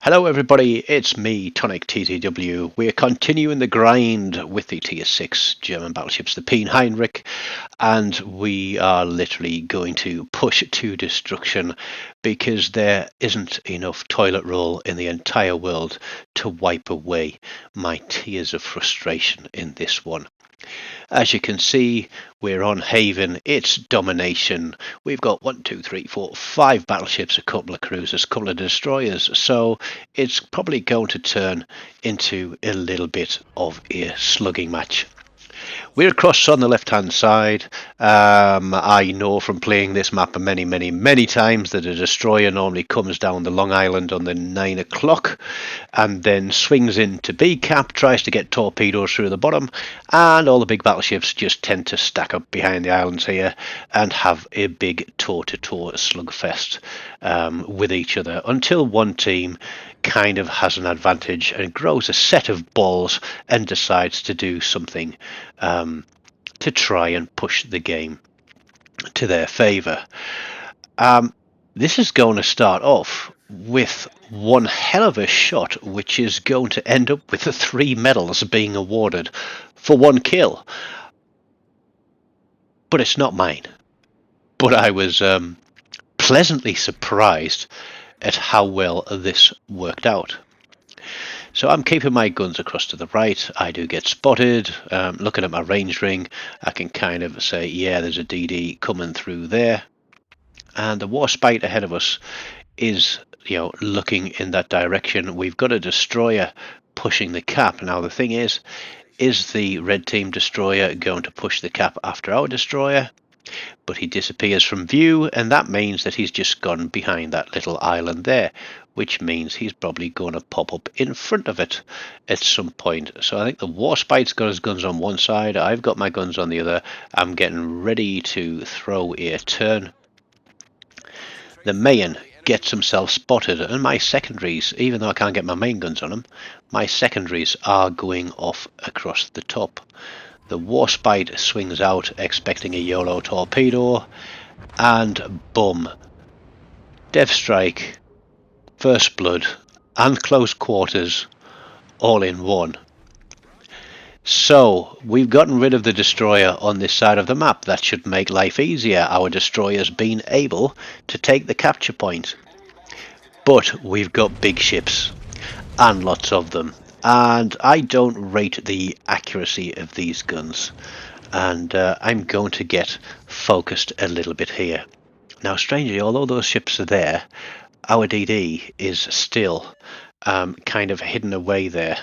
Hello everybody, it's me, TONIK TTW. We're continuing the grind with the Tier 6 German battleships, the P.Heinrich, and we are literally going to push to destruction because there isn't enough toilet roll in the entire world to wipe away my tears of frustration in this one. As you can see, we're on Haven, it's domination. We've got 5 battleships, a couple of cruisers, a couple of destroyers, so it's probably going to turn into a little bit of a slugging match. We're across on the left hand side. I know from playing this map many times that a destroyer normally comes down the Long Island on the 9 o'clock and then swings into B cap, tries to get torpedoes through the bottom, and all the big battleships just tend to stack up behind the islands here and have a big toe-to-toe slugfest with each other until one team kind of has an advantage and grows a set of balls and decides to do something to try and push the game to their favour. This is going to start off with one hell of a shot, which is going to end up with the 3 medals being awarded for 1 kill. But it's not mine. But I was pleasantly surprised at how well this worked out. So I'm keeping my guns across to the right. I do get spotted. Looking at my range ring, I can kind of say, yeah, there's a DD coming through there. And the warspite ahead of us is, looking in that direction. We've got a destroyer pushing the cap. Now, the thing is the red team destroyer going to push the cap after our destroyer? But he disappears from view, and that means that he's just gone behind that little island there, which means he's probably going to pop up in front of it at some point. So I think the warspite's got his guns on one side, I've got my guns on the other. I'm getting ready to throw a turn. The main gets himself spotted, and my secondaries, even though I can't get my main guns on them, my secondaries are going off across the top. The warspite swings out expecting a YOLO torpedo, and boom, death strike, first blood, and close quarters all in one. So we've gotten rid of the destroyer on this side of the map. That should make life easier. Our destroyer's been able to take the capture point. But we've got big ships, and lots of them. And I don't rate the accuracy of these guns, and I'm going to get focused a little bit here. Now, strangely, although those ships are there, our DD is still kind of hidden away there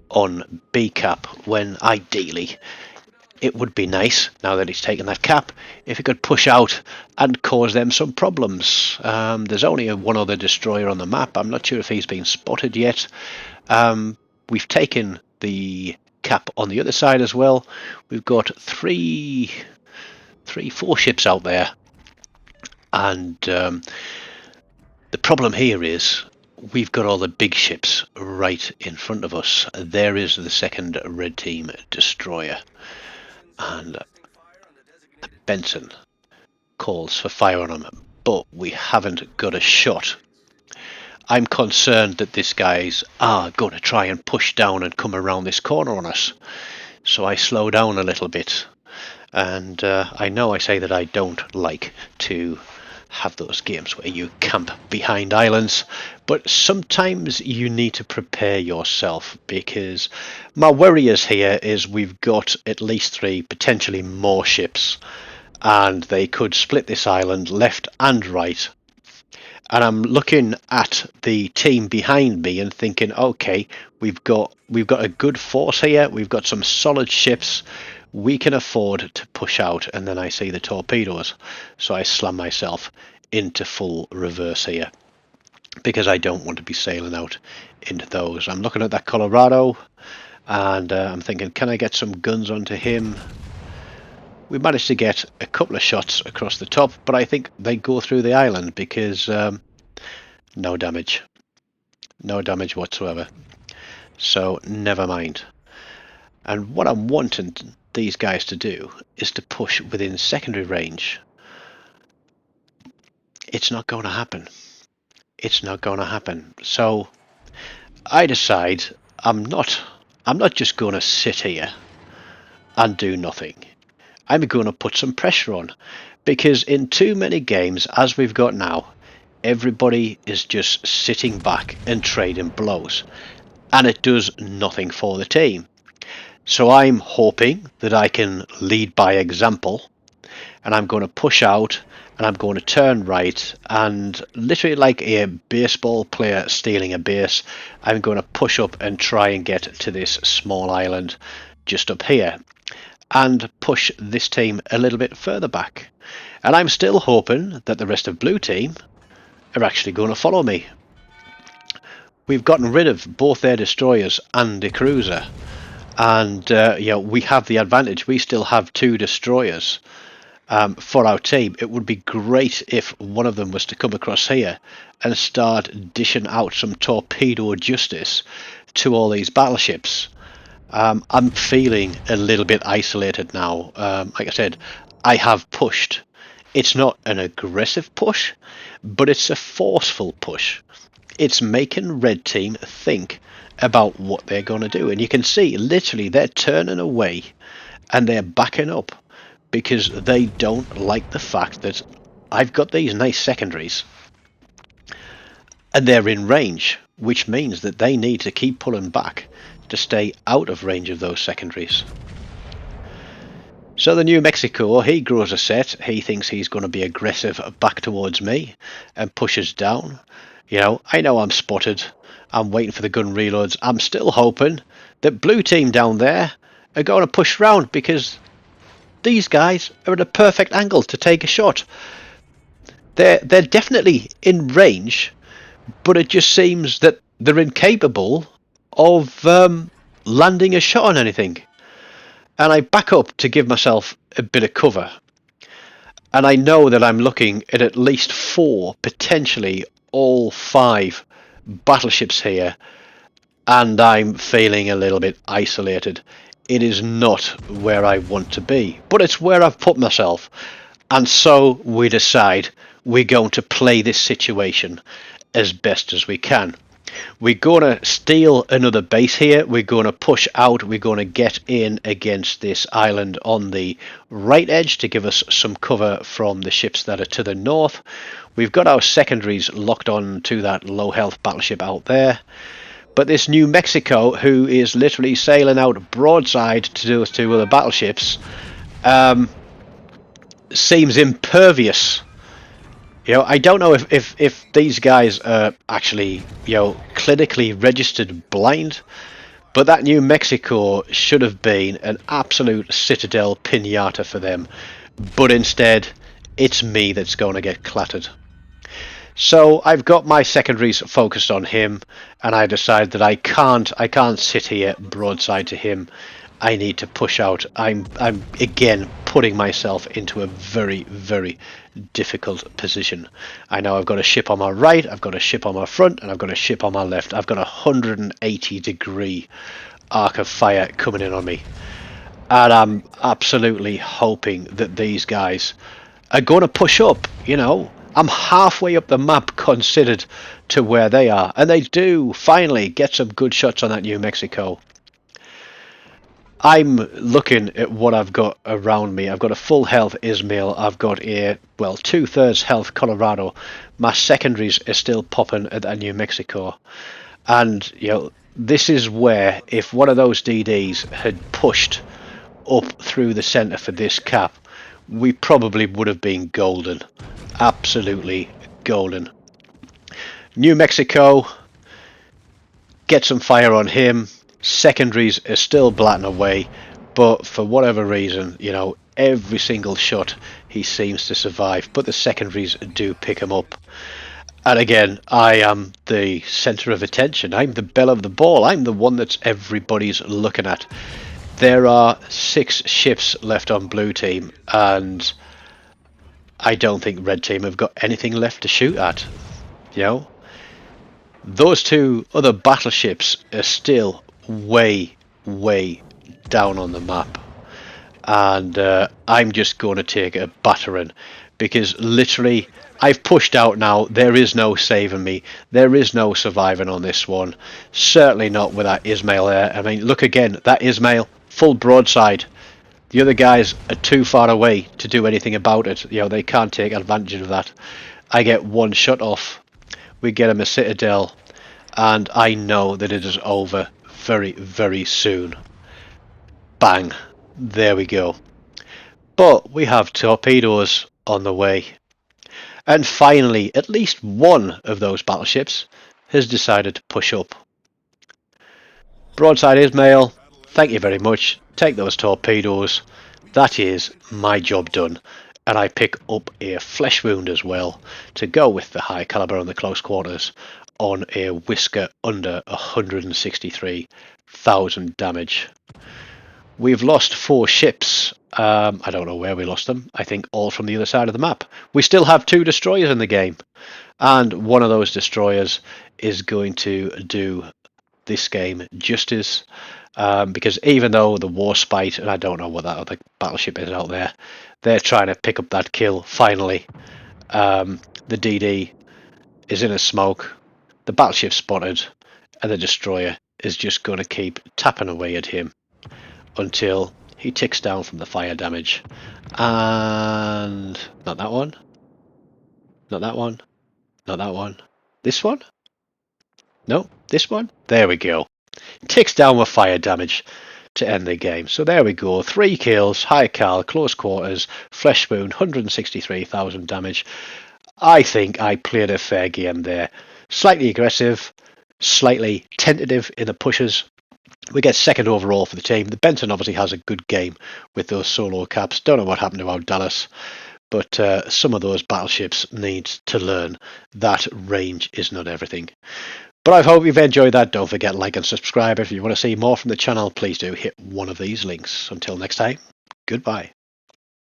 on B cap, when ideally it would be nice, now that he's taken that cap, if he could push out and cause them some problems. There's only one other destroyer on the map. I'm not sure if he's been spotted yet. We've taken the cap on the other side as well. We've got 4 ships out there. And the problem here is we've got all the big ships right in front of us. There is the second red team destroyer. And Benson calls for fire on him, but we haven't got a shot. I'm concerned that these guys are going to try and push down and come around this corner on us. So I slow down a little bit. And I know I say that I don't like to have those games where you camp behind islands, but sometimes you need to prepare yourself, because my worries here is we've got at least 3, potentially more ships, and they could split this island left and right. And I'm looking at the team behind me and thinking, okay, we've got a good force here, we've got some solid ships, we can afford to push out. And then I see the torpedoes, so I slam myself into full reverse here, because I don't want to be sailing out into those. I'm looking at that Colorado, and I'm thinking, can I get some guns onto him? We managed to get a couple of shots across the top, but I think they go through the island because no damage whatsoever. So never mind. And what I'm wanting these guys to do is to push within secondary range. It's not going to happen. So I decide I'm not just going to sit here and do nothing. I'm going to put some pressure on, because in too many games as we've got now, everybody is just sitting back and trading blows, and it does nothing for the team. So I'm hoping that I can lead by example, and I'm going to push out, and I'm going to turn right, and literally like a baseball player stealing a base, I'm going to push up and try and get to this small island just up here and push this team a little bit further back. And I'm still hoping that the rest of blue team are actually going to follow me. We've gotten rid of both their destroyers and the cruiser, and we have the advantage. We still have 2 destroyers for our team. It would be great if one of them was to come across here and start dishing out some torpedo justice to all these battleships. I'm feeling a little bit isolated now. Like I said, I have pushed. It's not an aggressive push, but it's a forceful push. It's making red team think about what they're going to do, and you can see literally they're turning away and they're backing up because they don't like the fact that I've got these nice secondaries and they're in range, which means that they need to keep pulling back to stay out of range of those secondaries. So the New Mexico, he grows a set. He thinks he's going to be aggressive back towards me and pushes down. I know I'm spotted. I'm waiting for the gun reloads. I'm still hoping that blue team down there are going to push round, because these guys are at a perfect angle to take a shot. They're definitely in range, but it just seems that they're incapable of landing a shot on anything. And I back up to give myself a bit of cover. And I know that I'm looking at least 4, potentially all 5 battleships here, and I'm feeling a little bit isolated. It is not where I want to be, but it's where I've put myself. And so we decide we're going to play this situation as best as we can. We're going to steal another base here. We're going to push out. We're going to get in against this island on the right edge to give us some cover from the ships that are to the north. We've got our secondaries locked on to that low health battleship out there. But this New Mexico, who is literally sailing out broadside to those 2 other battleships, seems impervious. I don't know if these guys are actually, clinically registered blind, but that New Mexico should have been an absolute citadel pinata for them. But instead, it's me that's going to get clattered. So I've got my secondaries focused on him, and I decide that I can't sit here broadside to him. I need to push out. I'm again putting myself into a very, very difficult position. I know I've got a ship on my right, I've got a ship on my front, and I've got a ship on my left. I've got a 180-degree arc of fire coming in on me, and I'm absolutely hoping that these guys are going to push up. I'm halfway up the map considered to where they are, and they do finally get some good shots on that New Mexico. I'm looking at what I've got around me. I've got a full health Ismail. I've got a 2/3 health Colorado. My secondaries are still popping at that New Mexico, and this is where, if one of those DDs had pushed up through the center for this cap, we probably would have been golden. Absolutely golden. New Mexico, get some fire on him. Secondaries are still blatting away, but for whatever reason, every single shot he seems to survive, but the secondaries do pick him up. And again, I am the center of attention. I'm the belle of the ball. I'm the one that everybody's looking at. There are 6 ships left on blue team, and I don't think red team have got anything left to shoot at. Those 2 other battleships are still way down on the map, and I'm just going to take a battering, because literally I've pushed out now. There is no saving me. There is no surviving on this one. Certainly not with that Ismail there. I mean, look again. That Ismail, full broadside. The other guys are too far away to do anything about it. You know, they can't take advantage of that. I get one shot off. We get him a citadel. And I know that it is over very, very soon. Bang. There we go. But we have torpedoes on the way. And finally, at least one of those battleships has decided to push up. Broadside Ismail, thank you very much. Take those torpedoes. That is my job done. And I pick up a flesh wound as well to go with the high caliber and the close quarters on a whisker under 163,000 damage. We've lost 4 ships. I don't know where we lost them. I think all from the other side of the map. We still have 2 destroyers in the game. And one of those destroyers is going to do this game justice. Because even though the Warspite, and I don't know what that other battleship is out there, they're trying to pick up that kill finally. The DD is in a smoke. The battleship spotted. And the destroyer is just going to keep tapping away at him until he ticks down from the fire damage. And not that one. Not that one. Not that one. This one? No, this one. There we go. Ticks down with fire damage to end the game. So there we go. 3 kills, high cal, close quarters, flesh wound, 163,000 damage. I think I played a fair game there. Slightly aggressive, slightly tentative in the pushes. We get 2nd overall for the team. The Benton obviously has a good game with those solo caps. Don't know what happened to our Dallas, but some of those battleships need to learn that range is not everything. But I hope you've enjoyed that. Don't forget to like and subscribe. If you want to see more from the channel, please do hit one of these links. Until next time, goodbye.